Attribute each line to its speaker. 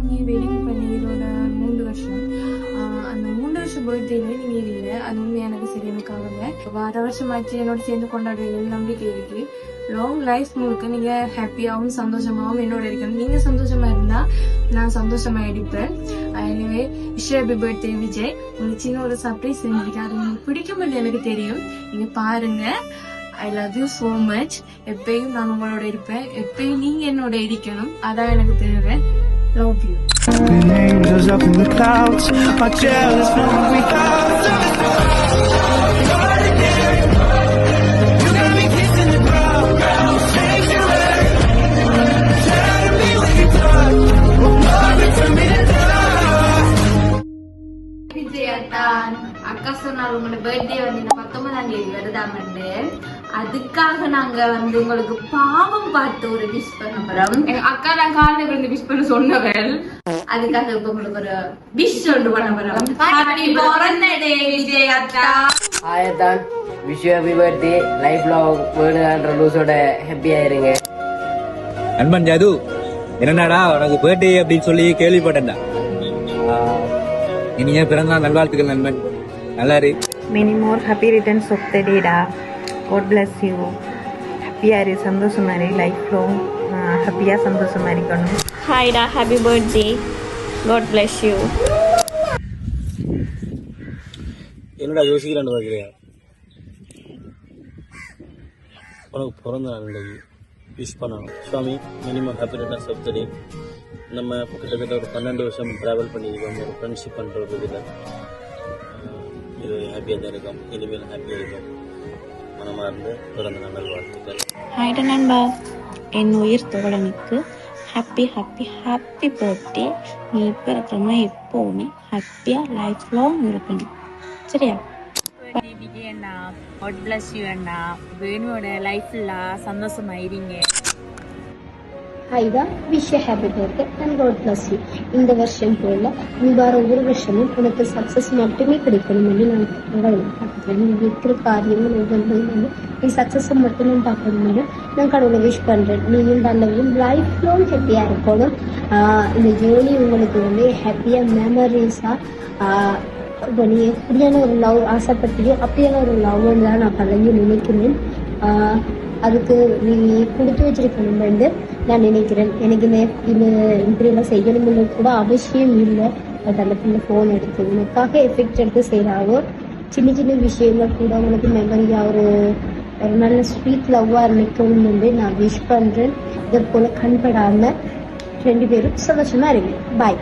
Speaker 1: பண்ணி வெட்டிங் பண்ணி இதோட 3 வருஷம். அந்த 3 வருஷம் பர்த்டேல நீங்க இல்லை, அது உண்மையாக எனக்கு சரியானக்காகங்க. வார வருஷமாச்சு என்னோட சேர்ந்து கொண்டாடுற நம்பிக்கை இருக்கு. லாங் லைஃப் முழுக்க நீங்க ஹாப்பியாகவும் சந்தோஷமாகவும் என்னோட இருக்கணும். நீங்க சந்தோஷமா இருந்தா நான் சந்தோஷமா இருப்பேன். எனவே ஹாப்பி பர்த்டே விஜய். உங்களுக்கு சின்ன ஒரு சர்ப்ரைஸ் செஞ்சிருக்கேன். அது உங்களுக்கு பிடிக்கும்னு எனக்கு தெரியும். நீங்க பாருங்க. I love you so much. எப்பயும் நான் உங்களோட இருப்பேன். எப்பயும் நீங்க என்னோட இருக்கணும். அதான் எனக்கு தேவை. Love you.
Speaker 2: The angels up in the clouds are jealous when we out. You got me kissing the ground, change your way. Tell me what you done, love it for me to die.
Speaker 3: விஜயத்தான் அக்கா சொன்னாலும் உங்களோட birthday வந்து இந்த 19ஆம் தேதி வருதாமண்டு. அதுக்காக நாங்க வந்து உங்களுக்கு பாவம் பார்த்து ஒரு விஷ் பண்ண போறோம். எங்க அக்கா நான் காலையில இருந்து விஷ் பண்ண சொன்னவள். அதுக்காக இப்ப உங்களுக்கு ஒரு விஷ் ஒன்று பண்ண போறோம். ஹாப்பி பர்த்டே விஜயத்தா.
Speaker 4: ஆயத்தான் wish happy birthday. Life long world லூஸோட ஹாப்பியா இருங்க.
Speaker 5: நண்பன் ஜாது, என்னடா உனக்கு பர்த்டே அப்படின்னு சொல்லி கேள்விப்பட்டேன்டா. இனிய பிறந்தநாள் நல்வாழ்த்துக்கள் நண்பன். நல்லா இரு.
Speaker 6: Many more happy returns of the டேடா. God bless you. ஹாப்பியா இரு, சந்தோஷமா இரு. லைஃப் லாங் ஹாப்பியா சந்தோஷமா இருக்கணும்.
Speaker 7: ஹாய்டா, happy birthday. God bless you.
Speaker 5: என்னடா யோசிக்கலான்னு பார்க்குறியா? உனக்கு பிறந்த நாள் விஷ் பண்ணணும். சுவாமி minimum happy returns of the day. நம்ம கிட்டத்தட்ட ஒரு 12 வருஷம் ட்ராவல் பண்ணியிருக்கோம். ஒரு ஃப்ரெண்ட்ஷிப் பண்ணுற ஒரு இதில் இது ஹாப்பியாக தான் இருக்கும். இனிமேல் ஹாப்பியாக இருக்கும். மனமாக இருந்து பிறந்த நாள் வாழ்த்துக்கள்.
Speaker 7: ஹாய்டா நண்பா, என் உயிர் தோழனுக்கு ஹாப்பி ஹாப்பி ஹாப்பி பர்த்டே. நீ இப்போ இருக்கிறவங்க எப்போவுமே ஹாப்பியாக லைஃப் லாங் இருக்கணும். சரியா?
Speaker 8: விஜய் அண்ணா, God bless you அண்ணா. வேணுவோட லைஃப்ல சந்தோஷமா இருங்க.
Speaker 9: ஹைதா, wish happy birthday and God bless you. இந்த வருஷம் போல வர ஒவ்வொரு வருஷமும் உனக்கு சக்சஸ் மட்டுமே கிடைக்கணும் என்று நான் பார்க்கிறேன். நீ இருக்கிற காரியங்கள் ஒவ்வொன்றும் வந்து நீ சக்சஸ் மட்டுமே பார்க்கணும் என்று நான் கடவுளை விஷ் பண்றேன். நீயும் நல்லவையும் லைஃப் லாங் ஹாப்பியா இருக்கணும். இந்த ஜேர்னி உங்களுக்கு வந்து ஹாப்பியா மெமரிஸா இப்போ நீ எப்படியான ஒரு லவ் ஆசைப்பட்டியோ அப்படியான ஒரு லவ்ன்னு தான் நான் பழகி நினைக்கிறேன். அதுக்கு நீ கொடுத்து வச்சிருக்கணும் என்று நான் நினைக்கிறேன். எனக்கு இது இப்படியெல்லாம் செய்யணும்னு கூட அவசியம் இல்லை. பட் அந்த பிள்ளை ஃபோன் எடுத்து உனக்காக எஃபெக்ட் எடுத்து செய்கிறாவோ. சின்ன சின்ன விஷயங்கள் கூட உனக்கு மெமரியாக ஒரு நல்ல ஸ்வீட் லவ்வாக நிற்கணும் என்று நான் விஷ் பண்ணுறேன். இதை போல் கண்படாமல் 2 பேரும் சந்தோஷமாக இருங்க. பாய்.